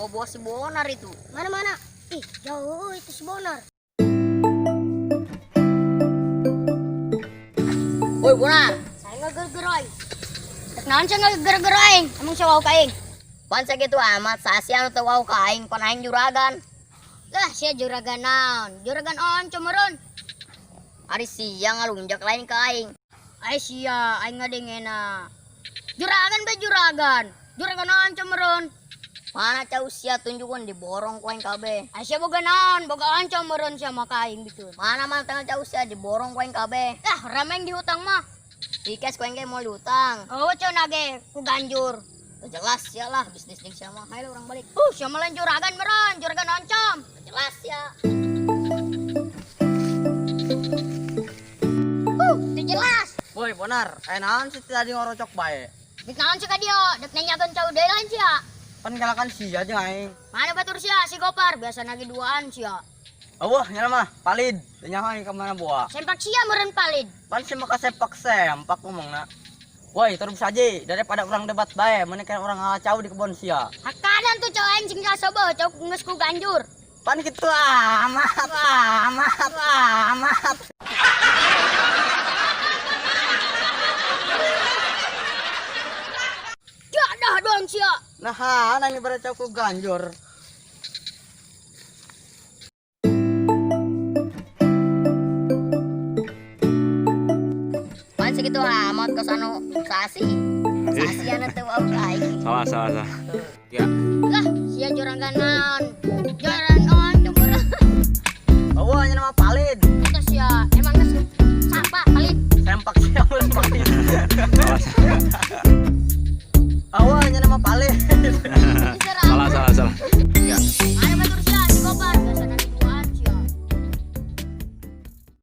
bawa si Bonar itu. Mana? Ih, jauh itu si Bonar. Woi Bonar, Saya nggak gerai. Naon saya nggak gerai. Emang saya mau kaing. pansa gitu amat sasian atau wau kaing panahin juragan. Lah, saya juragan naon. Juragan on cumeron. Ari siang ngalunjak lain kaing. Ay sia, ay ngadengena. Juragan be juragan. Juragan on cumeron. Mana cau sia tunjukkan diborong kaing kabe. Ay sia boga naon, boga on cumeron siya makaing gitu. Mana tengah cau sia diborong kaing kabe. Ah, rameng dihutang mah. Dikes kaing mau diutang. Oh, cow nage ku ganjur. Jelas ya lah bisnis ning sama. Ayo orang balik. Siya malan juragan meron, juragan oncom. Jelas ya. Itu jelas. Woi, Bonar, naon sih tadi ngorocok bae? Dik naon sih ka dia? Dek nanyakeun cow deui lain sia. Pan galakan sia jeung aing. Mana batur sia si Gopar, biasa nagi duaan sia. Eueuh, nya mah palid. Tanya aing ka mana buah. Sempak sia meureun palid. Pan sih maka sepak sempak ngomongna. Woi, terus saja daripada orang debat bae, menekan orang ngacau di kebun sia. Hakadan tuh cow anjing jasa beuh, cow geus ku ganjur. Pan kitu amat. Jadah doang sia. Nah, nang ibarat ku ganjur. Pansa gitu amat kesano sasi. Sasian atau wau kaing. Salah. Ya. Lah, sia juragan naon. Juragan on cumeron. Eueuh, nya mah palid. Eta sia, emang geus sapa palid. Sempak sia ulun palid. Salah.